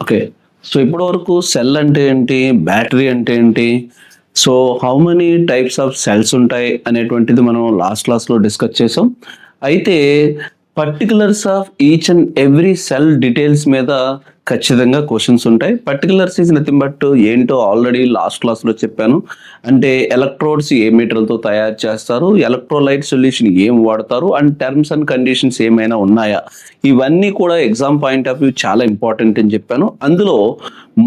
Okay. So ఇప్పటి వరకు cell అంటే ఏంటి? బ్యాటరీ అంటే ఏంటి? So how many types of cells ఉంటాయి అనేటువంటిది మనం లాస్ట్ క్లాస్‌లో డిస్కస్ చేసాం. అయితే particulars of each and every cell details మీద ఖచ్చితంగా క్వెషన్స్ ఉంటాయి. పర్టిక్యులర్స్ ఈజ్ నథింగ్ బట్ ఏంటో ఆల్రెడీ లాస్ట్ క్లాస్‌లో చెప్పాను. అంటే ఎలక్ట్రోడ్స్ ఏ మెటీరియల్‌తో తయారు చేస్తారు? ఎలక్ట్రోలైట్ సొల్యూషన్ ఏం వాడతారు? అండ్ టర్మ్స్ అండ్ కండిషన్స్ ఏమైనా ఉన్నాయా? ఇవన్నీ కూడా ఎగ్జామ్ పాయింట్ ఆఫ్ వ్యూ చాలా ఇంపార్టెంట్ అని చెప్పాను. అందులో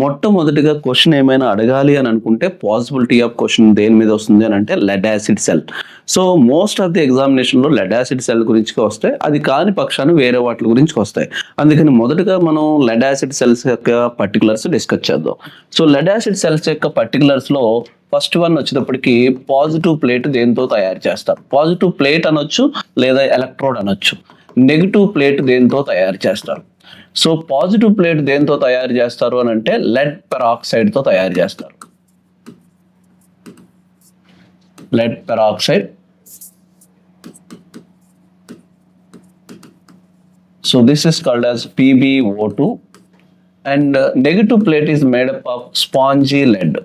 మొట్టమొదటిగా క్వెషన్ ఏమైనా అడగాలి అని అనుకుంటే పాసిబిలిటీ ఆఫ్ క్వెషన్ దేని మీద వస్తుంది అని అంటే lead acid cell. So most of the ఎగ్జామినేషన్‌లో లెడ్ యాసిడ్ సెల్ గురించి వస్తాయి. అది కాని పక్షాన వేరే వాటి గురించి వస్తాయి. అందుకని మొదటగా మనం లెడ్ యాసిడ్ సెల్స్ యొక్క పర్టికులర్స్ డిస్కస్ చేద్దాం. సో లెడ్ యాసిడ్ సెల్స్ యొక్క పర్టికులర్స్‌లో ఫస్ట్ వన్ వచ్చేటప్పటికి పాజిటివ్ ప్లేట్ దేంతో తయారు చేస్తారు? పాజిటివ్ ప్లేట్ అనొచ్చు లేదా ఎలక్ట్రోడ్ అనొచ్చు. నెగటివ్ ప్లేట్ దేంతో తయారు చేస్తారు? సో పాజిటివ్ ప్లేట్ దేంతో తయారు చేస్తారు అని అంటే లెడ్ పెరాక్సైడ్ తో తయారు చేస్తారు. Lead peroxide. So this is called as PbO2 and negative plate is made up of spongy lead.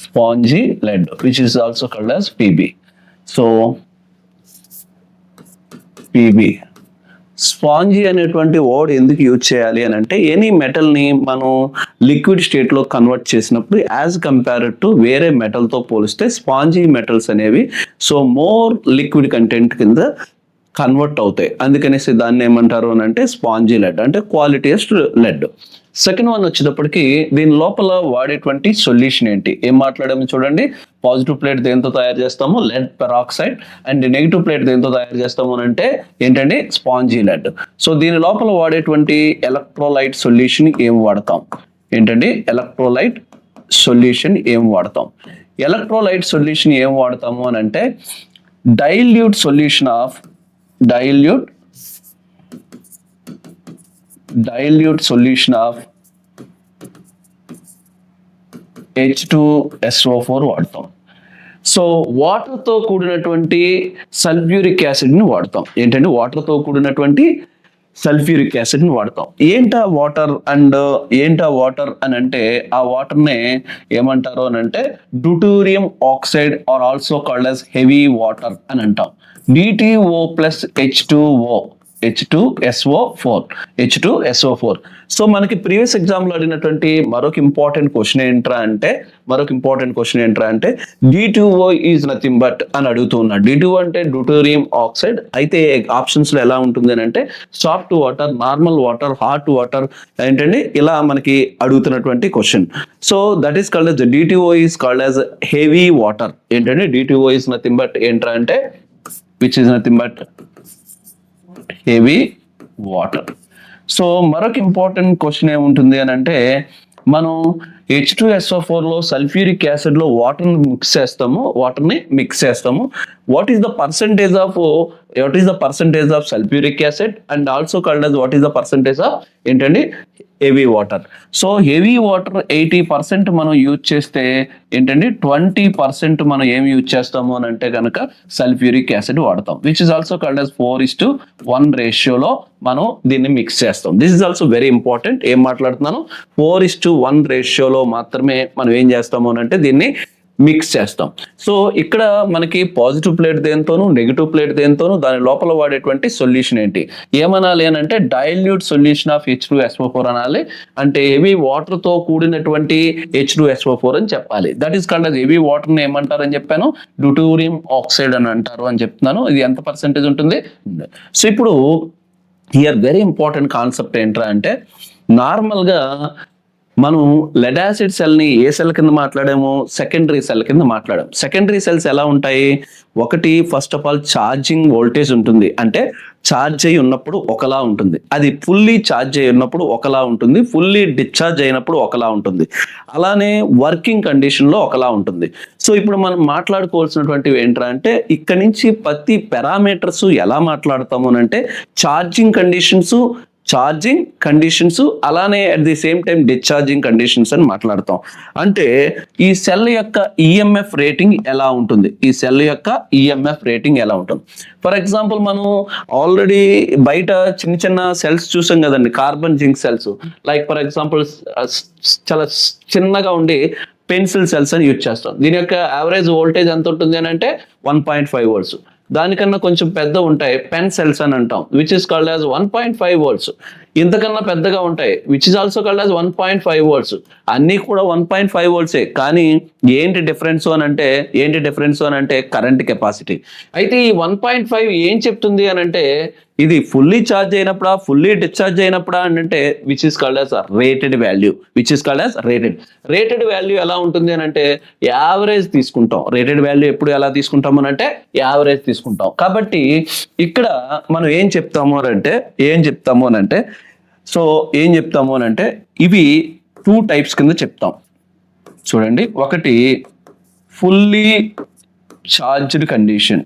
Spongy lead which is also called as Pb. So Pb. Spongy అనేటువంటి word ఎందుకు use చేయాలి అని అంటే any మెటల్ని మనం liquid స్టేట్లో convert చేసినప్పుడు as compared to వేరే మెటల్తో పోలిస్తే స్పాంజీ మెటల్స్ అనేవి సో మోర్ లిక్విడ్ కంటెంట్ కింద కన్వర్ట్ అవుతాయి. అందుకనేసి దాన్ని ఏమంటారు అని అంటే స్పాంజీ లెడ్ అంటే క్వాలిటీయెస్ట్ లెడ్. సెకండ్ వన్ వచ్చేటప్పటికి దీని లోపల వాడేటువంటి సొల్యూషన్ ఏంటి? ఏం మాట్లాడాము చూడండి. పాజిటివ్ ప్లేట్ దేంతో తయారు చేస్తాము? Lead peroxide. And negative plate దేంతో తయారు చేస్తాము అని అంటే ఏంటండి? Spongy lead. సో దీని లోపల వాడేటువంటి ఎలక్ట్రోలైట్ సొల్యూషన్ ఏం వాడతాం? ఏంటండి? ఎలక్ట్రోలైట్ సొల్యూషన్ ఏం వాడతాం? ఎలక్ట్రోలైట్ సొల్యూషన్ ఏం వాడతాము అని అంటే dilute solution of dilute solution of H2SO4 వాడతాం. సో వాటర్తో కూడినటువంటి సల్ఫ్యూరిక్ యాసిడ్ని వాడతాం. ఏంటంటే వాటర్తో కూడినటువంటి సల్ఫ్యూరిక్ యాసిడ్ని వాడతాం. ఏంటా వాటర్ అని అంటే ఆ వాటర్నే ఏమంటారు అని అంటే deuterium oxide or also called as heavy water అని అంటాం. DTO plus H2SO4. సో మనకి ప్రీవియస్ ఎగ్జామ్లో అడిగినటువంటి మరొక ఇంపార్టెంట్ క్వశ్చన్ ఏంట్రా అంటే D2O ఈజ్ నథింగ్ బట్ అని అడుగుతున్నా. D2O అంటే డ్యూటోరియం ఆక్సైడ్. అయితే ఆప్షన్స్లో ఎలా ఉంటుంది అని అంటే soft water, normal water, hot water ఏంటండి ఇలా మనకి అడుగుతున్నటువంటి question. So that is called as D2O is called as heavy water. ఏంటంటే D2O ఈజ్ నథింగ్ బట్ ఏంట్రా అంటే which is nothing but heavy water. So మరొక ఇంపార్టెంట్ క్వశ్చన్ ఏముంటుంది అని అంటే మనం H2SO4లో సల్ఫ్యూరిక్ యాసిడ్లో వాటర్ని మిక్స్ చేస్తాము. What is the percentage of sulphuric acid and also called as what is the percentage of ఏంటండి heavy water. So heavy water 80% మనం use చేస్తే ఏంటండి 20% మనం ఏమి యూజ్ చేస్తాము అని అంటే కనుక సల్ఫ్యూరిక్ యాసిడ్ వాడతాం. Which is also called as 4:1 రేషియోలో మనం దీన్ని మిక్స్ చేస్తాం. This is also very important. ఏం మాట్లాడుతున్నాను? 4:1 రేషియోలో మాత్రమే మనం ఏం చేస్తాము అని అంటే దీన్ని మిక్స్ చేస్తాం. సో ఇక్కడ మనకి పాజిటివ్ ప్లేట్ దేంతోను, నెగిటివ్ ప్లేట్ దేంతోను, దాని లోపల వాడేటువంటి సొల్యూషన్ ఏంటి? ఏమనాలి అని అంటే డైల్యూట్ సొల్యూషన్ ఆఫ్ H2SO4 అనాలి. అంటే హెవీ వాటర్ తో కూడినటువంటి H2SO4 అని చెప్పాలి. That is called as heavy water ని ఏమంటారు అని చెప్పాను? డ్యూటూరియం ఆక్సైడ్ అని అంటారు అని చెప్తున్నాను. ఇది ఎంత పర్సెంటేజ్ ఉంటుంది? సో ఇప్పుడు హియర్ వెరీ ఇంపార్టెంట్ కాన్సెప్ట్ ఏంట్రా అంటే నార్మల్గా మనం లెడ్ యాసిడ్ సెల్ని ఏ సెల్ కింద మాట్లాడాము? సెకండరీ సెల్ కింద మాట్లాడాము. సెకండరీ సెల్స్ ఎలా ఉంటాయి? ఒకటి first of all charging voltage ఉంటుంది. అంటే ఛార్జ్ అయి ఉన్నప్పుడు ఒకలా ఉంటుంది, అది ఫుల్లీ ఛార్జ్ అయి ఉన్నప్పుడు ఒకలా ఉంటుంది, ఫుల్లీ డిశ్చార్జ్ అయినప్పుడు ఒకలా ఉంటుంది, అలానే వర్కింగ్ కండిషన్లో ఒకలా ఉంటుంది. సో ఇప్పుడు మనం మాట్లాడుకోవాల్సినటువంటివి ఏంట్రా అంటే ఇక్కడ నుంచి ప్రతి పారామీటర్స్ ఎలా మాట్లాడతాము అని అంటే ఛార్జింగ్ కండిషన్స్ ఛార్జింగ్ కండిషన్స్, అలానే at the same time discharging conditions అని మాట్లాడతాం. అంటే ఈ సెల్ యొక్క ఈఎంఎఫ్ రేటింగ్ ఎలా ఉంటుంది, ఈ సెల్ యొక్క ఈఎంఎఫ్ రేటింగ్ ఎలా ఉంటుంది. ఫర్ ఎగ్జాంపుల్ మనం ఆల్రెడీ బయట చిన్న చిన్న సెల్స్ చూసాం కదండి, carbon zinc cells. Like for example చాలా చిన్నగా ఉండి పెన్సిల్ సెల్స్ అని యూజ్ చేస్తాం. దీని యొక్క యావరేజ్ వోల్టేజ్ ఎంత ఉంటుంది అని అంటే 1.5 volts. దానికన్నా కొంచెం పెద్ద ఉంటాయి పెన్ సెల్స్ అని అంటాం, which is called as 1.5 volts. ఇంతకన్నా పెద్దగా ఉంటాయి which is also called as 1.5 volts. అన్నీ కూడా 1.5 volts. కానీ ఏంటి డిఫరెన్స్ అని అంటే కరెంట్ కెపాసిటీ. అయితే ఈ 1.5 ఏం చెప్తుంది అని అంటే ఇది ఫుల్లీ ఛార్జ్ అయినప్పుడా, ఫుల్లీ డిశ్చార్జ్ అయినప్పుడా అని అంటే which is called as rated value. Rated value ఎలా ఉంటుంది అని అంటే యావరేజ్ తీసుకుంటాం. రేటెడ్ వాల్యూ ఎప్పుడు ఎలా తీసుకుంటాం అని అంటే యావరేజ్ తీసుకుంటాం. కాబట్టి ఇక్కడ మనం ఏం చెప్తాము అని అంటే ఇవి 2 types కింద చెప్తాం. చూడండి, ఒకటి fully charged condition.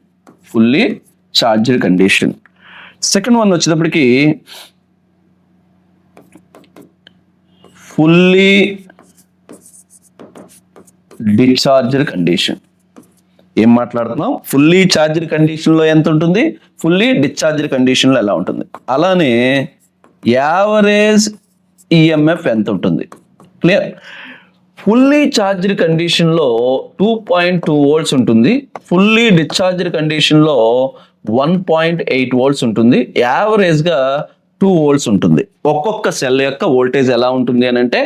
Second one వచ్చేటప్పటికి ఫుల్లీ డిశ్చార్జ్డ్ కండిషన్. ఏం మాట్లాడుతున్నాం, ఫుల్లీ ఛార్జ్డ్ కండిషన్లో ఎంత ఉంటుంది, ఫుల్లీ డిశ్చార్జ్డ్ కండిషన్లో ఎలా ఉంటుంది, అలానే యావరేజ్ ఈఎంఎఫ్ ఎంత ఉంటుంది. క్లియర్. ఫుల్లీ ఛార్జ్డ్ కండిషన్లో 2.2 volts ఉంటుంది, ఫుల్లీ డిశ్చార్జ్డ్ కండిషన్లో 1.8 volts ఉంటుంది, యావరేజ్గా 2 volts ఉంటుంది. ఒక్కొక్క సెల్ యొక్క వోల్టేజ్ ఎలా ఉంటుంది అని అంటే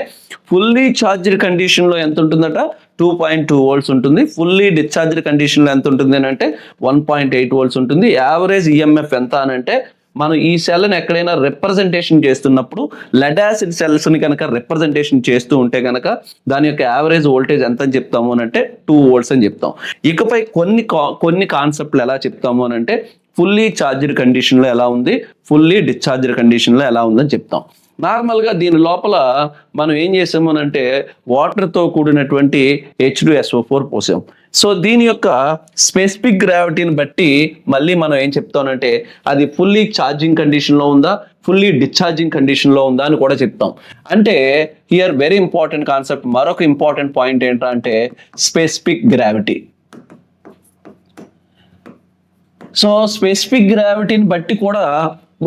ఫుల్లీ ఛార్జ్డ్ కండిషన్లో ఎంత ఉంటుందట 2.2 volts ఉంటుంది, ఫుల్లీ డిశ్చార్జ్డ్ కండిషన్లో ఎంత ఉంటుంది అని అంటే 1.8 volts ఉంటుంది. యావరేజ్ ఈఎంఎఫ్ ఎంత అని అంటే మనం ఈ సెల్ని ఎక్కడైనా రిప్రజెంటేషన్ చేస్తున్నప్పుడు లెడ్ యాసిడ్ సెల్స్ని కనుక రిప్రజెంటేషన్ చేస్తూ ఉంటే కనుక దాని యొక్క యావరేజ్ వోల్టేజ్ ఎంత అని చెప్తాము అని అంటే 2 volts అని చెప్తాం. ఇకపై కొన్ని కాన్సెప్ట్లు ఎలా చెప్తాము అని అంటే ఫుల్లీ ఛార్జ్డ్ కండిషన్లో ఎలా ఉంది, ఫుల్లీ డిశ్చార్జ్డ్ కండిషన్లో ఎలా ఉందని చెప్తాం. నార్మల్గా దీని లోపల మనం ఏం చేసాము అని అంటే వాటర్తో కూడినటువంటి H2SO4 పోసాం. సో దీని యొక్క స్పెసిఫిక్ గ్రావిటీని బట్టి మళ్ళీ మనం ఏం చెప్తామంటే అది ఫుల్లీ ఛార్జింగ్ కండిషన్లో ఉందా, ఫుల్లీ డిశ్చార్జింగ్ కండిషన్లో ఉందా అని కూడా చెప్తాం. అంటే హియర్ వెరీ ఇంపార్టెంట్ కాన్సెప్ట్, మరొక ఇంపార్టెంట్ పాయింట్ ఏంటంటే స్పెసిఫిక్ గ్రావిటీ. సో స్పెసిఫిక్ గ్రావిటీని బట్టి కూడా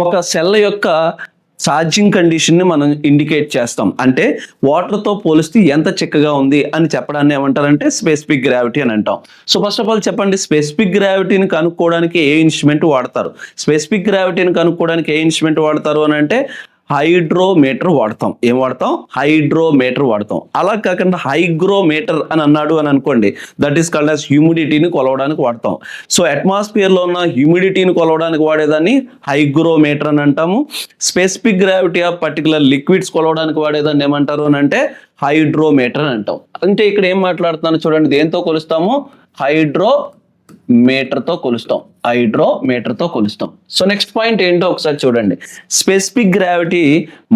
ఒక సెల్ యొక్క ఛార్జింగ్ కండిషన్ని మనం ఇండికేట్ చేస్తాం. అంటే వాటర్తో పోలిస్తే ఎంత చిక్కగా ఉంది అని చెప్పడాన్ని ఏమంటారంటే స్పెసిఫిక్ గ్రావిటీ అని అంటాం. సో ఫస్ట్ ఆఫ్ ఆల్ చెప్పండి, స్పెసిఫిక్ గ్రావిటీని కనుక్కోవడానికి ఏ ఇన్స్ట్రుమెంట్ వాడతారు అని అంటే హైడ్రోమీటర్ వాడతాం. ఏం వాడతాం? హైడ్రోమీటర్ వాడతాం. అలా కాకుండా హైగ్రోమీటర్ అని అన్నాడు అని అనుకోండి, దట్ ఈస్ కాల్డ్ యాజ్ హ్యూమిడిటీని కొలవడానికి వాడతాం. సో అట్మాస్ఫియర్లో ఉన్న హ్యూమిడిటీని కొలవడానికి వాడేదాన్ని హైగ్రోమీటర్ అని అంటాము. Specific gravity of particular liquids కొలవడానికి వాడేదాన్ని ఏమంటారు అని అంటే హైడ్రోమీటర్ అని అంటాం. అంటే ఇక్కడ ఏం మాట్లాడుతున్నాను చూడండి, దేంతో కొలుస్తాము? హైడ్రోమీటర్తో కొలుస్తాం. సో నెక్స్ట్ పాయింట్ ఏంటో ఒకసారి చూడండి. స్పెసిఫిక్ గ్రావిటీ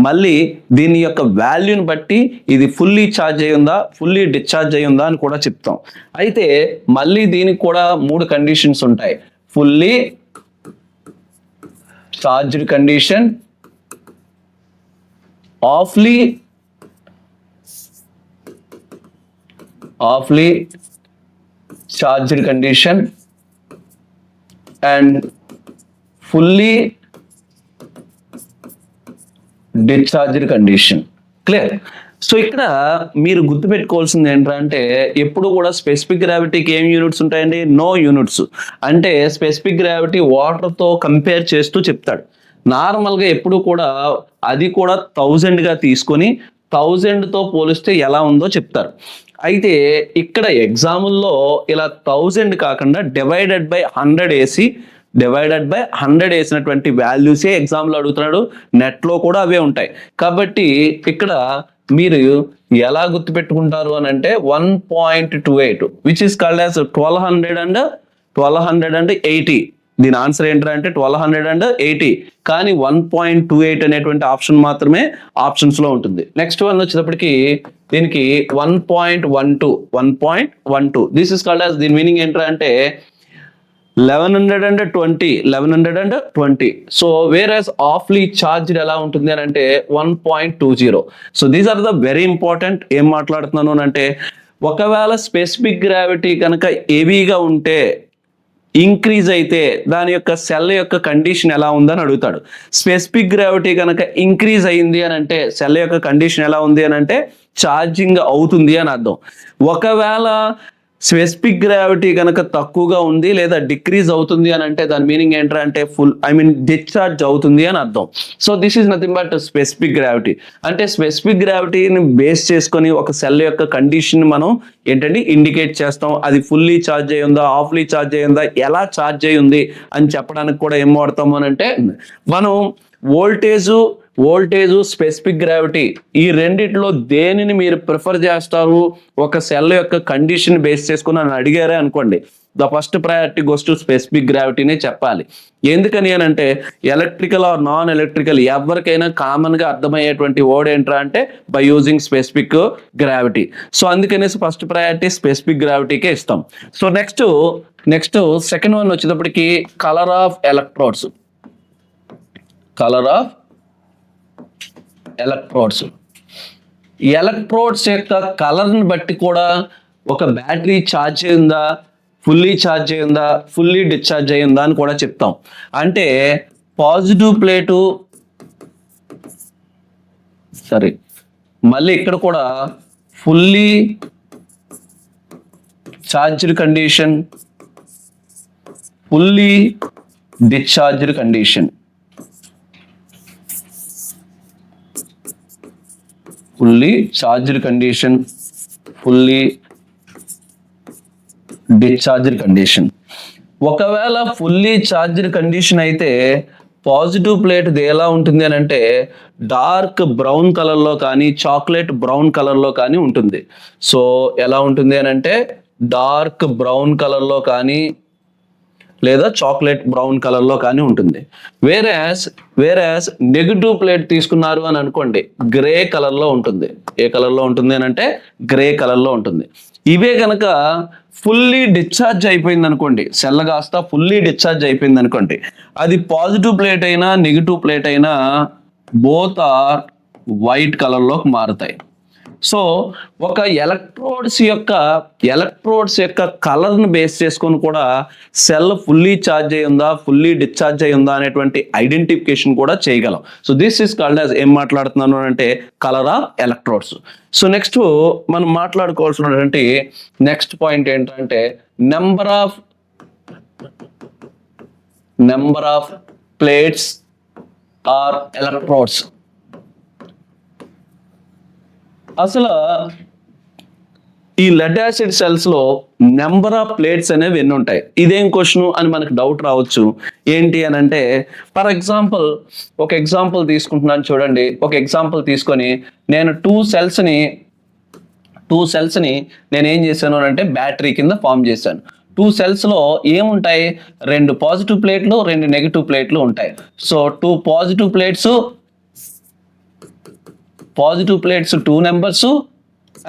మళ్ళీ దీని యొక్క వాల్యూని బట్టి ఇది ఫుల్లీ ఛార్జ్ అయి ఉందా, ఫుల్లీ డిశ్చార్జ్ అయి ఉందా అని కూడా చెప్తాం. అయితే మళ్ళీ దీనికి కూడా 3 కండిషన్స్ ఉంటాయి. Fully charged condition, halfly charged condition and fully discharged condition. Clear. So ఇక్కడ మీరు గుర్తుపెట్టుకోవాల్సింది ఏంటంటే ఎప్పుడు కూడా స్పెసిఫిక్ గ్రావిటీకి ఏం యూనిట్స్ ఉంటాయండి? No units. అంటే స్పెసిఫిక్ గ్రావిటీ వాటర్తో కంపేర్ చేస్తూ చెప్తాడు. నార్మల్గా ఎప్పుడు కూడా అది కూడా 1000గా తీసుకొని 1000తో పోలిస్తే ఎలా ఉందో చెప్తారు. అయితే ఇక్కడ ఎగ్జాముల్లో ఇలా 1000 కాకుండా డివైడెడ్ బై 100 వేసినటువంటి వాల్యూసే ఎగ్జామ్లో అడుగుతున్నాడు. నెట్లో కూడా అవే ఉంటాయి. కాబట్టి ఇక్కడ మీరు ఎలా గుర్తుపెట్టుకుంటారు అని అంటే 1.28 విచ్ ఇస్ కాల్డ్ యాజ్ 1280. దీని ఆన్సర్ ఏంటంటే 1280. కానీ 1.28 అనేటువంటి ఆప్షన్ మాత్రమే ఆప్షన్స్ లో ఉంటుంది. నెక్స్ట్ వన్ వచ్చేటప్పటికి దీనికి 1.12. దిస్ ఇస్ కాల్డ్ యాజ్, దీని మీనింగ్ ఏంటంటే 1120. సో వేరస్ ఆఫ్లీ ఛార్జ్డ్ ఎలా ఉంటుంది అని అంటే 1.20. So these are the very important. ఏం మాట్లాడుతున్నాను అని అంటే ఒకవేళ స్పెసిఫిక్ గ్రావిటీ కనుక హెవీగా ఉంటే ఇంక్రీజ్ అయితే దాని యొక్క సెల్ యొక్క కండిషన్ ఎలా ఉందని అడుగుతాడు. స్పెసిఫిక్ గ్రావిటీ కనుక ఇంక్రీజ్ అయింది అని అంటే సెల్ యొక్క కండిషన్ ఎలా ఉంది అని అంటే ఛార్జింగ్ అవుతుంది అని అర్థం. ఒకవేళ స్పెసిఫిక్ గ్రావిటీ కనుక తక్కువగా ఉంది లేదా డిక్రీజ్ అవుతుంది అని అంటే దాని మీనింగ్ ఏంటంటే డిశ్చార్జ్ అవుతుంది అని అర్థం. So this is nothing but specific gravity. అంటే స్పెసిఫిక్ గ్రావిటీని బేస్ చేసుకొని ఒక సెల్ యొక్క కండిషన్ మనం ఏంటంటే ఇండికేట్ చేస్తాం. అది ఫుల్లీ ఛార్జ్ అయి ఉందా, హాఫ్లీ ఛార్జ్ అయి ఉందా, ఎలా ఛార్జ్ అయి ఉంది అని చెప్పడానికి కూడా ఏం వాడతాము అని అంటే మనం వోల్టేజ్ స్పెసిఫిక్ గ్రావిటీ ఈ రెండిట్లో దేనిని మీరు ప్రిఫర్ చేస్తారు ఒక సెల్ యొక్క కండిషన్ బేస్ చేసుకుని అని అడిగారే అనుకోండి, the first priority goes to specific గ్రావిటీనే చెప్పాలి. ఎందుకని అని అంటే ఎలక్ట్రికల్ ఆర్ నాన్ ఎలక్ట్రికల్ ఎవరికైనా కామన్ గా అర్థమయ్యేటువంటి వర్డ్ ఏంట్రా అంటే by using specific gravity. So అందుకనేసి ఫస్ట్ ప్రయారిటీ స్పెసిఫిక్ గ్రావిటీకే ఇస్తాం. సో నెక్స్ట్ సెకండ్ వన్ వచ్చేటప్పటికి కలర్ ఆఫ్ ఎలక్ట్రోడ్స్. ఎలక్ట్రోడ్స్ యొక్క కలర్ని బట్టి కూడా ఒక బ్యాటరీ ఛార్జ్ అయిందా, ఫుల్లీ ఛార్జ్ అయిందా, ఫుల్లీ డిశ్చార్జ్ అయిందా అని కూడా చెప్తాం. అంటే పాజిటివ్ ప్లేటు మళ్ళీ ఇక్కడ కూడా fully charged condition, fully discharged condition. Fully charged condition, fully discharged condition. ఒకవేళ ఫుల్లీ ఛార్జ్డ్ కండిషన్ అయితే పాజిటివ్ ప్లేట్ ఎలా ఉంటుంది అని అంటే డార్క్ బ్రౌన్ కలర్లో కానీ చాక్లెట్ బ్రౌన్ కలర్లో కానీ ఉంటుంది. సో ఎలా ఉంటుంది అని అంటే డార్క్ బ్రౌన్ కలర్లో కానీ లేదా చాక్లెట్ బ్రౌన్ కలర్లో కానీ ఉంటుంది. వేరాస్ నెగిటివ్ ప్లేట్ తీసుకున్నారు అని అనుకోండి గ్రే కలర్లో ఉంటుంది. ఏ కలర్లో ఉంటుంది అని అంటే గ్రే కలర్లో ఉంటుంది. ఇవే కనుక ఫుల్లీ డిశ్చార్జ్ అయిపోయింది అనుకోండి, సెల్ కాస్త ఫుల్లీ డిశ్చార్జ్ అయిపోయింది అనుకోండి, అది పాజిటివ్ ప్లేట్ అయినా నెగిటివ్ ప్లేట్ అయినా బోత్ ఆర్ వైట్ కలర్లోకి మారుతాయి. సో ఒక ఎలక్ట్రోడ్స్ యొక్క కలర్ని బేస్ చేసుకొని కూడా సెల్ ఫుల్లీ ఛార్జ్ అయి ఉందా, ఫుల్లీ డిశ్చార్జ్ అయి ఉందా అనేటువంటి ఐడెంటిఫికేషన్ కూడా చేయగలం. So this is called as ఏం మాట్లాడుతున్నాను అంటే colour of electrodes. So next మనం మాట్లాడుకోవాల్సినటువంటి నెక్స్ట్ పాయింట్ ఏంటంటే number of plates or electrodes. అసలు ఈ లెడ్ యాసిడ్ సెల్స్ లో నెంబర్ ఆఫ్ ప్లేట్స్ అనేవి ఎన్ని ఉంటాయి, ఇదేం క్వశ్చన్ అని మనకు డౌట్ రావచ్చు. ఏంటి అని అంటే ఫర్ ఎగ్జాంపుల్ ఒక ఎగ్జాంపుల్ తీసుకుంటున్నాను చూడండి. ఒక ఎగ్జాంపుల్ తీసుకొని నేను టూ సెల్స్ని నేను ఏం చేశాను అంటే బ్యాటరీ కింద ఫామ్ చేశాను. టూ సెల్స్లో ఏముంటాయి, రెండు పాజిటివ్ ప్లేట్లు, రెండు నెగిటివ్ ప్లేట్లు ఉంటాయి. So two positive plates 2 numbers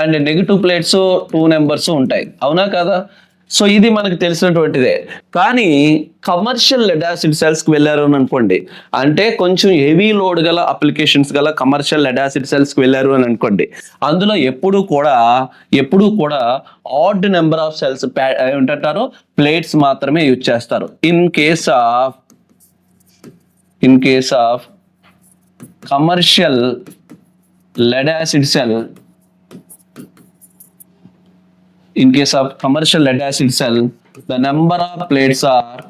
and negative plates 2 numbers ఉంటాయి. అవునా కదా? సో ఇది మనకు తెలిసినటువంటిదే. కానీ కమర్షియల్ లెడ్ యాసిడ్ సెల్స్కి వెళ్ళారు అని అనుకోండి, అంటే కొంచెం హెవీ లోడ్ గల అప్లికేషన్స్ గల కమర్షియల్ లెడ్ యాసిడ్ సెల్స్కి వెళ్ళారు అని అనుకోండి, అందులో ఎప్పుడు కూడా ఆడ్ నెంబర్ ఆఫ్ సెల్స్ ఏంటంటారు ప్లేట్స్ మాత్రమే యూజ్ చేస్తారు. In case of commercial lead acid cell, the number of plates are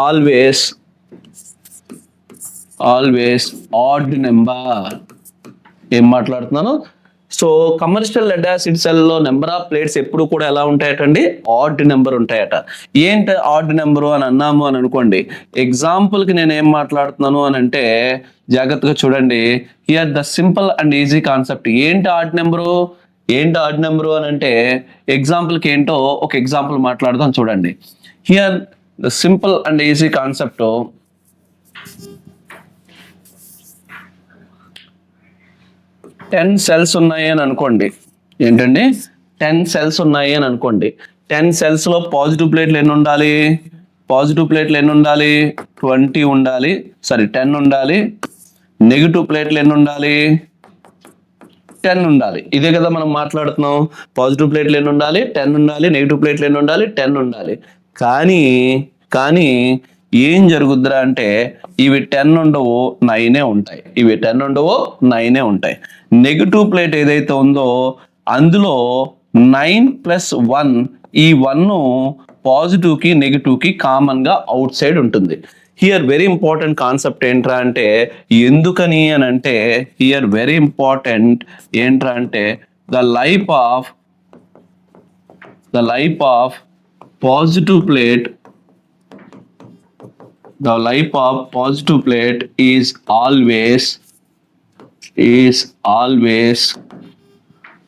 always odd number. ఏం మాట్లాడుతున్నాను? సో కమర్షియల్ లెడ్ యాసిడ్ సెల్లో నెంబర్ ఆఫ్ ప్లేట్స్ ఎప్పుడు కూడా ఎలా ఉంటాయటండి, ఆడ్ నెంబర్ ఉంటాయట. ఏంటి ఆడ్ నెంబరు అని అన్నాము అని అనుకోండి, ఎగ్జాంపుల్కి నేను ఏం మాట్లాడుతున్నాను అని అంటే జాగ్రత్తగా చూడండి. Here the simple and easy concept. ఏంటి ఆడ్ నెంబరు అని అంటే ఎగ్జాంపుల్కి ఏంటో ఒక ఎగ్జాంపుల్ మాట్లాడదాం చూడండి. Here the simple and easy concept, 10 cells ఉన్నాయి అని అనుకోండి. ఏంటండి 10 సెల్స్ ఉన్నాయి అని అనుకోండి. 10 సెల్స్లో పాజిటివ్ ప్లేట్లు ఎన్ని ఉండాలి? పాజిటివ్ ప్లేట్లు ఎన్ని ఉండాలి? 20 ఉండాలి, 10 ఉండాలి. నెగిటివ్ ప్లేట్లు ఎన్ని ఉండాలి? 10 ఉండాలి. ఇదే కదా మనం మాట్లాడుతున్నాం. పాజిటివ్ ప్లేట్లు ఎన్ని ఉండాలి? 10 ఉండాలి. నెగిటివ్ ప్లేట్లు ఎన్ని ఉండాలి? 10 ఉండాలి. కానీ ఏం జరుగుద్దిరా అంటే ఇవి 10 ఉండవు, 9 ఉంటాయి. ఇవి 10 ఉండవు, 9 ఉంటాయి. నెగిటివ్ ప్లేట్ ఏదైతే ఉందో అందులో 9 + 1, ఈ 1 పాజిటివ్ కి నెగిటివ్ కి కామన్ గా అవుట్ సైడ్ ఉంటుంది. హియర్ వెరీ ఇంపార్టెంట్ కాన్సెప్ట్ ఏంట్రా అంటే, ఎందుకని అని అంటే హియర్ వెరీ ఇంపార్టెంట్ ఏంట్రా అంటే the life of positive plate, the life of positive plate is always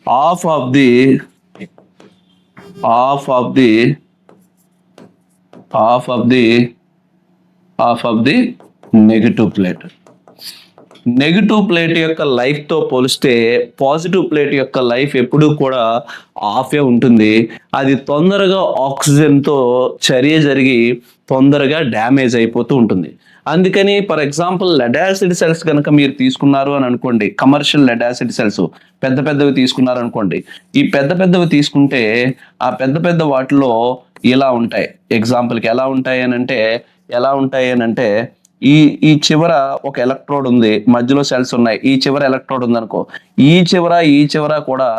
half of the negative plate. Negative plate యొక్క లైఫ్ తో పోలిస్తే పాజిటివ్ ప్లేట్ యొక్క లైఫ్ ఎప్పుడూ కూడా హాఫే ఉంటుంది. అది తొందరగా ఆక్సిజన్ తో చర్య జరిగి తొందరగా డ్యామేజ్ అయిపోతూ ఉంటుంది. అందుకని for example lead acid cells కనుక మీరు తీసుకున్నారు అని అనుకోండి, కమర్షియల్ లెడ్ యాసిడ్ సెల్స్ పెద్ద పెద్దవి తీసుకున్నారు అనుకోండి, ఈ పెద్ద పెద్దవి తీసుకుంటే ఆ పెద్ద వాటిలో ఇలా ఉంటాయి. ఎగ్జాంపుల్కి ఎలా ఉంటాయి అని అంటే ఈ చివర ఒక ఎలక్ట్రోడ్ ఉంది, మధ్యలో సెల్స్ ఉన్నాయి, ఈ చివర ఎలక్ట్రోడ్ ఉంది అనుకో, ఈ చివర కూడా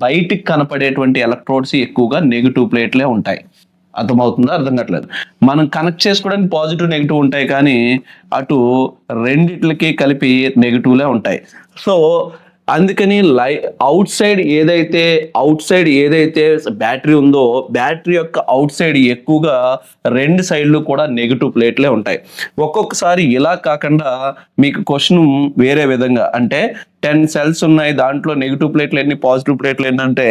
బయటికి కనపడేటువంటి ఎలక్ట్రోడ్స్ ఎక్కువగా నెగిటివ్ ప్లేట్లే ఉంటాయి. అర్థమవుతుందా? అర్థం కావట్లేదు. మనం కనెక్ట్ చేసుకోవడానికి పాజిటివ్ నెగిటివ్ ఉంటాయి, కానీ అటు రెండిట్లకి కలిపి నెగిటివ్లే ఉంటాయి. సో అందుకని అవుట్ సైడ్ ఏదైతే బ్యాటరీ ఉందో బ్యాటరీ యొక్క అవుట్ సైడ్ ఎక్కువగా రెండు సైడ్లు కూడా నెగిటివ్ ప్లేట్లే ఉంటాయి. ఒక్కొక్కసారి ఇలా కాకుండా మీకు క్వశ్చన్ వేరే విధంగా, అంటే 10 సెల్స్ ఉన్నాయి, దాంట్లో నెగిటివ్ ప్లేట్లు ఎన్ని, పాజిటివ్ ప్లేట్లు ఏంటంటే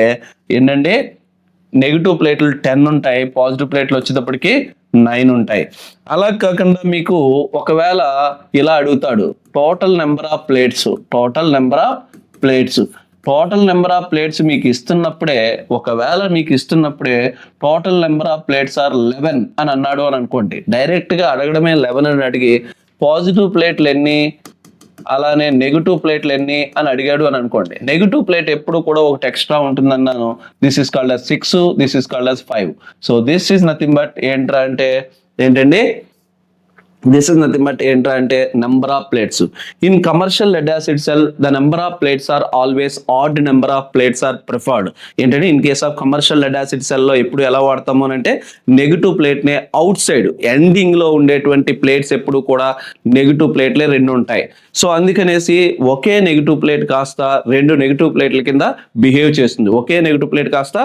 నెగిటివ్ ప్లేట్లు 10 ఉంటాయి, పాజిటివ్ ప్లేట్లు వచ్చేటప్పటికి 9 ఉంటాయి. అలా కాకుండా మీకు ఒకవేళ ఇలా అడుగుతాడు, టోటల్ నెంబర్ ఆఫ్ ప్లేట్స్ మీకు ఇస్తున్నప్పుడే, ఒకవేళ మీకు ఇస్తున్నప్పుడే total number of plates are 11 అని అన్నాడు అని అనుకోండి, డైరెక్ట్ గా అడగడమే 11 అని అడిగి పాజిటివ్ ప్లేట్లు ఎన్ని, అలానే నెగిటివ్ ప్లేట్లు ఎన్ని అని అడిగాడు అని అనుకోండి, నెగిటివ్ ప్లేట్ ఎప్పుడు కూడా ఒకటి ఎక్స్ట్రా ఉంటుంది అన్నాను. This is called as 6, this is called as 5. So this is nothing but ఏంటంటే number of plates. In commercial lead acid cell the number of plates are always odd number of plates are preferred. ఏంటంటే in case of commercial lead acid సెల్లో ఎప్పుడు ఎలా వాడతాము అని అంటే negative ప్లేట్నే outside ending లో ఉండేటువంటి ప్లేట్స్ ఎప్పుడు కూడా నెగిటివ్ ప్లేట్లే 2 ఉంటాయి. సో అందుకనేసి ఒకే నెగిటివ్ ప్లేట్ కాస్త 2 నెగిటివ్ ప్లేట్ల కింద బిహేవ్ చేస్తుంది. ఒకే నెగిటివ్ ప్లేట్ కాస్త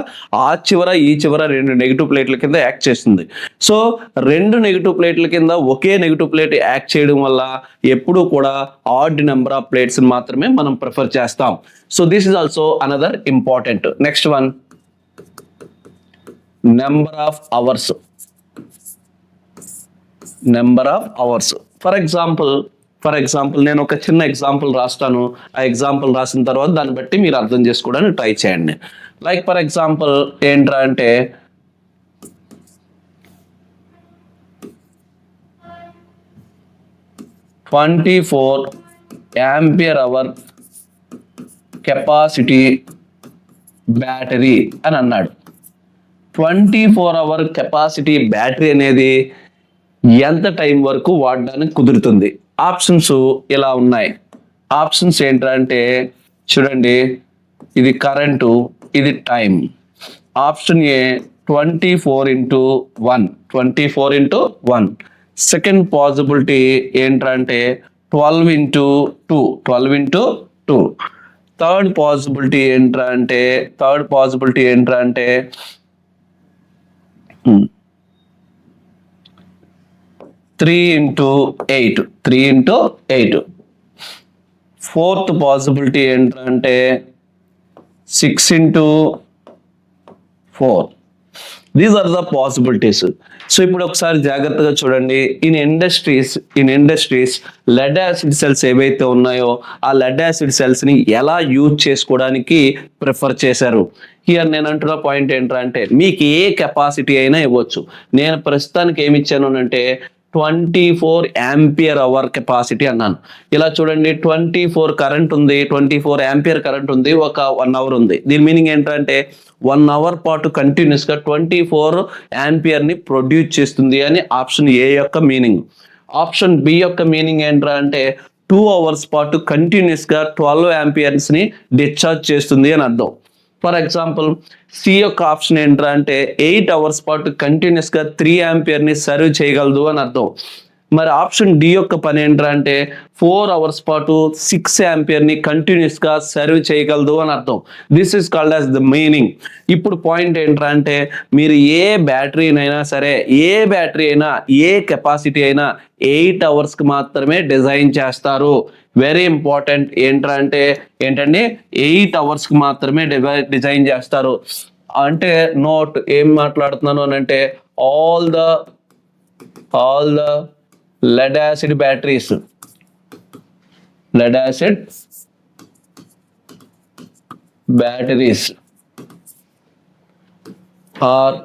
ఆ చివర ఈ చివర 2 నెగిటివ్ ప్లేట్ల కింద యాక్ట్ చేస్తుంది. సో 2 నెగిటివ్ ప్లేట్ల కింద ఒకే నెగిటివ్ ప్లేట్ యాక్ట్ చేయడం వల్ల ఎప్పుడు కూడా ఆడ్ నెంబర్ ఆఫ్ ప్లేట్స్ మాత్రమే మనం ప్రిఫర్ చేస్తాం. So this is also another important. Next one, number of hours. For example నేను ఒక చిన్న ఎగ్జాంపుల్ రాస్తాను. ఆ ఎగ్జాంపుల్ రాసిన తర్వాత దాన్ని బట్టి మీరు అర్థం చేసుకోవడానికి ట్రై చేయండి. లైక్ ఫర్ ఎగ్జాంపుల్ ఏంట్రా అంటే 24 ఆంపియర్ అవర్ కెపాసిటీ బ్యాటరీ అని అన్నాడు. 24 అవర్ కెపాసిటీ బ్యాటరీ అనేది ఎంత టైం వరకు వాడడానికి కుదురుతుంది? ఆప్షన్స్ ఇలా ఉన్నాయి. ఆప్షన్స్ ఏంటంటే చూడండి, ఇది కరెంటు, ఇది time. Option A 24 × 1. Second possibility ఏంటంటే 12 × 2. థర్డ్ పాసిబిలిటీ ఏంటంటే 3 × 8. ఫోర్త్ పాసిబిలిటీ ఏంటంటే 6 × 4. These are the possibilities. So ఇప్పుడు ఒకసారి జాగ్రత్తగా చూడండి. In industries lead acid cells ఏవైతే ఉన్నాయో ఆ లెడ్ యాసిడ్ సెల్స్ ని ఎలా యూజ్ చేసుకోవడానికి ప్రిఫర్ చేశారు. హియర్ నేను అంటున్న పాయింట్ ఏంటంటే మీకు ఏ కెపాసిటీ అయినా ఇవ్వచ్చు. నేను ప్రస్తుతానికి ఏమి ఇచ్చాను అంటే 24 ఆంపియర్ అవర్ కెపాసిటీ అన్నాను. ఇలా చూడండి, 24 కరెంట్ ఉంది, 24 ఆంపియర్ కరెంట్ ఉంది, ఒక 1 అవర్ ఉంది. దీని మీనింగ్ ఏంటంటే 1 అవర్ పాటు కంటిన్యూస్ గా 24 ఆంపియర్ ని ప్రొడ్యూస్ చేస్తుంది అని ఆప్షన్ ఏ యొక్క మీనింగ్. ఆప్షన్ బి యొక్క మీనింగ్ ఏంటంటే 2 అవర్స్ పాటు కంటిన్యూస్ గా 12 ఆంపియర్స్ ని డిశ్చార్జ్ చేస్తుంది అని అర్థం. ఫర్ ఎగ్జాంపుల్ సి యొక్క ఆప్షన్ ఏంటంటే 8 అవర్స్ పాటు కంటిన్యూస్ గా 3 ఆంపియర్ ని సర్వ్ చేయగలదు అని అర్థం. మరి ఆప్షన్ డి యొక్క పని ఏంటంటే 4 అవర్స్ పాటు 6 ఆంపియర్ ని కంటిన్యూస్ గా సర్వ్ చేయగలదు అని అర్థం. This is called as the meaning. ఇప్పుడు పాయింట్ ఏంటంటే మీరు ఏ బ్యాటరీనైనా సరే, ఏ బ్యాటరీ అయినా, ఏ కెపాసిటీ అయినా 8 అవర్స్ కి మాత్రమే డిజైన్ చేస్తారు. Very important. ఏంటంటే 8 అవర్స్ కి మాత్రమే డిజైన్ చేస్తారు. అంటే నోట్ ఏం మాట్లాడుతున్నాను అని అంటే all the lead acid batteries are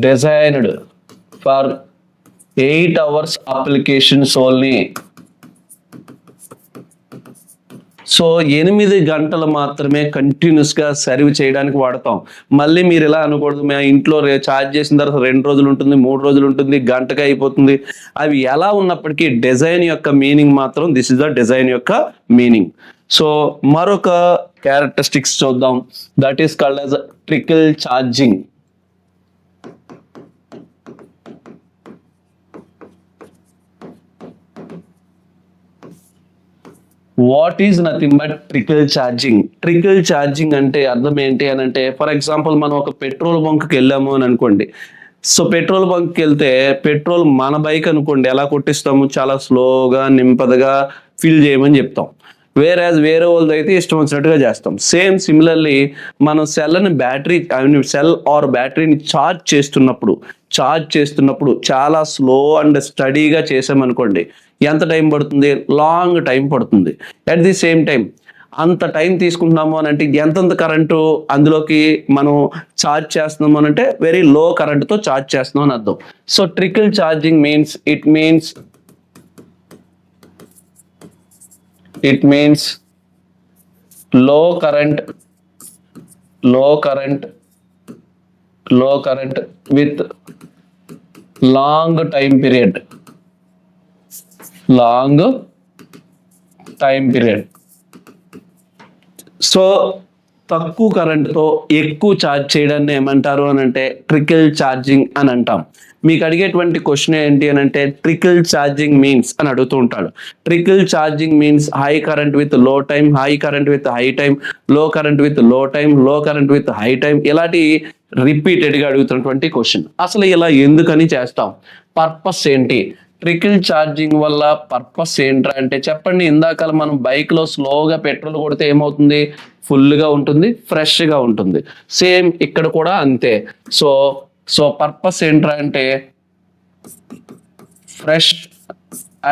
designed for 8 hours applications only. So 8 గంటలు మాత్రమే కంటిన్యూస్ గా సర్వ్ చేయడానికి వాడతాం. మళ్ళీ మీరు ఇలా అనకూడదు, మేము ఇంట్లో ఛార్జ్ చేసిన తర్వాత 2 రోజులు ఉంటుంది, 3 రోజులు ఉంటుంది, గంటగా అయిపోతుంది. అవి ఎలా ఉన్నప్పటికీ డిజైన్ యొక్క మీనింగ్ మాత్రం దిస్ ఇస్ ద డిజైన్ యొక్క మీనింగ్. సో మరొక క్యారెక్టరిస్టిక్స్ చూద్దాం. That is called as trickle charging. What is nothing but trickle charging. Trickle charging అంటే అర్థం ఏంటి అని అంటే, ఫర్ ఎగ్జాంపుల్ మనం ఒక పెట్రోల్ బంక్కి వెళ్ళాము అని అనుకోండి. సో పెట్రోల్ బంక్కి వెళ్తే పెట్రోల్ మన బైక్ అనుకోండి ఎలా కొట్టిస్తాము, చాలా స్లోగా నింపదగా ఫిల్ చేయమని చెప్తాం. వేరే వాళ్ళది అయితే ఇష్టం వచ్చినట్టుగా చేస్తాం. సేమ్ సిమిలర్లీ మనం సెల్ ఆర్ బ్యాటరీని ఛార్జ్ చేస్తున్నప్పుడు చాలా స్లో అండ్ స్టడీగా చేసామనుకోండి, ఎంత టైం పడుతుంది? లాంగ్ టైం పడుతుంది. అట్ ది సేమ్ టైం అంత టైం తీసుకుంటున్నాము అని అంటే ఎంతంత కరెంటు అందులోకి మనం ఛార్జ్ చేస్తున్నాము అని అంటే వెరీ లో కరెంట్తో ఛార్జ్ చేస్తున్నాం అని అర్థం. So trickle charging means it means low current with long time period. So తక్కువ కరెంట్తో ఎక్కువ ఛార్జ్ చేయడాన్ని ఏమంటారు అని అంటే ట్రికిల్ ఛార్జింగ్ అని అంటాం. మీకు అడిగేటువంటి క్వశ్చన్ ఏంటి అని అంటే ట్రికిల్ ఛార్జింగ్ మీన్స్ అని అడుగుతూ ఉంటాడు. Trickle charging means high current with లో time, high current with high time, లో కరెంట్ విత్ లో టైం, లో కరెంట్ విత్ హై టైం, ఇలాంటి రిపీటెడ్గా అడుగుతున్నటువంటి క్వశ్చన్. అసలు ఇలా ఎందుకని చేస్తాం? పర్పస్ ఏంటి? ట్రికిల్ ఛార్జింగ్ వల్ల పర్పస్ ఏంట్రా అంటే చెప్పండి. ఇందాక మనం బైక్లో స్లోగా పెట్రోల్ కొడితే ఏమవుతుంది? ఫుల్గా ఉంటుంది, ఫ్రెష్గా ఉంటుంది. సేమ్ ఇక్కడ కూడా అంతే. సో పర్పస్ ఏంట్రా అంటే fresh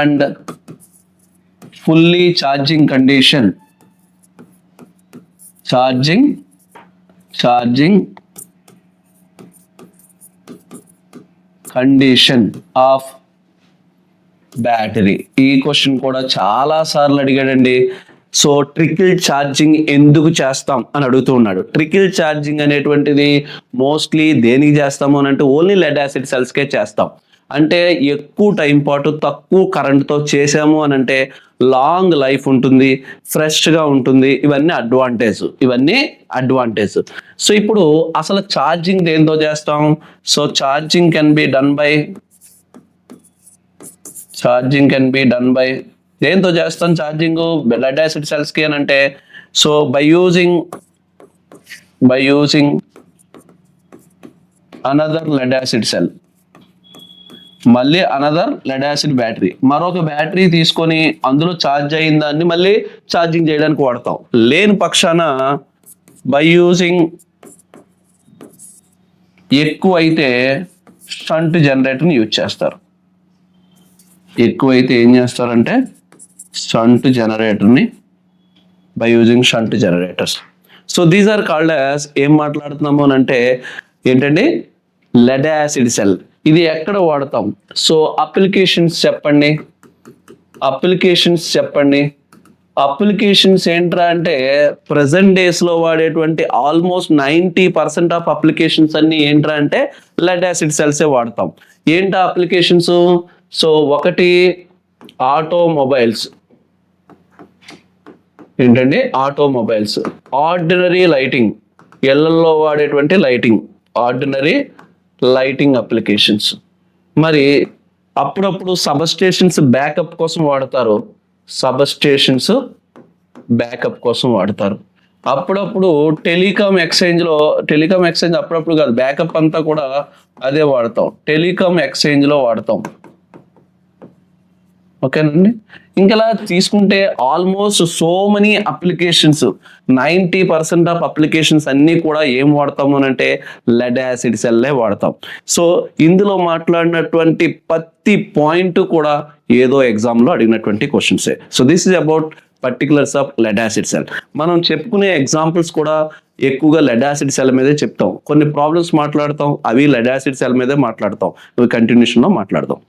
and fully charging condition of battery. ఈ క్వశ్చన్ కూడా చాలా సార్లు అడిగాడండి. సో ట్రికిల్ ఛార్జింగ్ ఎందుకు చేస్తాం అని అడుగుతూ ఉన్నాడు. ట్రికిల్ ఛార్జింగ్ అనేటువంటిది మోస్ట్లీ దేనికి చేస్తాము అని అంటే ఓన్లీ లెడ్ యాసిడ్ సెల్స్కే చేస్తాం. అంటే ఎక్కువ టైం పాటు తక్కువ కరెంట్తో చేసాము అని అంటే లాంగ్ లైఫ్ ఉంటుంది, ఫ్రెష్గా ఉంటుంది. ఇవన్నీ అడ్వాంటేజ్. సో ఇప్పుడు అసలు ఛార్జింగ్ దేంతో చేస్తాం? So charging can be done by దేంతో చేస్తాం ఛార్జింగ్ లెడ్ యాసిడ్ సెల్స్ కి అని అంటే so by using another lead acid cell, మళ్ళీ అనదర్ లెడ్ యాసిడ్ బ్యాటరీ, మరొక బ్యాటరీ తీసుకొని అందులో ఛార్జ్ అయిన దాన్ని మళ్ళీ ఛార్జింగ్ చేయడానికి వాడతాం. లేని పక్షాన బై యూజింగ్ ఎక్కువైతే షంట్ జనరేటర్ని యూజ్ చేస్తారు. ఎక్కువైతే ఏం చేస్తారంటే షంట్ జనరేటర్ని by using shunt generators. So these are called as ఏం మాట్లాడుతున్నాము అని అంటే ఏంటండి లెడ్ యాసిడ్ సెల్. ఇది ఎక్కడ వాడతాం? సో అప్లికేషన్స్ చెప్పండి. అప్లికేషన్స్ ఏంట్రా అంటే ప్రజెంట్ డేస్లో వాడేటువంటి ఆల్మోస్ట్ 90% ఆఫ్ అప్లికేషన్స్ అన్ని ఏంట్రా అంటే లెడ్ యాసిడ్ సెల్సే వాడతాం. ఏంటా అప్లికేషన్స్? సో ఒకటి ఆటోమొబైల్స్. ఏంటండి ఆటోమొబైల్స్, ఆర్డినరీ లైటింగ్, ఇళ్లలో వాడేటువంటి లైటింగ్, ఆర్డినరీ లైటింగ్ అప్లికేషన్స్. మరి అప్పుడప్పుడు సబ్స్టేషన్స్ బ్యాకప్ కోసం వాడతారు. అప్పుడప్పుడు టెలికామ్ ఎక్స్చేంజ్ అప్పుడప్పుడు కాదు, బ్యాకప్ అంతా కూడా అదే వాడతాం, టెలికామ్ ఎక్స్చేంజ్లో వాడతాం. ఓకేనండి. ఇంకలా తీసుకుంటే almost so many applications, 90% of applications అన్నీ కూడా ఏం వాడతాము అని అంటే లెడ్ యాసిడ్ సెల్లే వాడతాం. సో ఇందులో మాట్లాడినటువంటి ప్రతి పాయింట్ కూడా ఏదో ఎగ్జామ్లో అడిగినటువంటి క్వశ్చన్సే. So this is about particulars of lead acid cell. మనం చెప్పుకునే ఎగ్జాంపుల్స్ కూడా ఎక్కువగా లెడ్ యాసిడ్ సెల్ మీదే చెప్తాం. కొన్ని ప్రాబ్లమ్స్ మాట్లాడతాం, అవి లెడ్ యాసిడ్ సెల్ మీదే మాట్లాడతాం. కంటిన్యూషన్లో మాట్లాడదాం.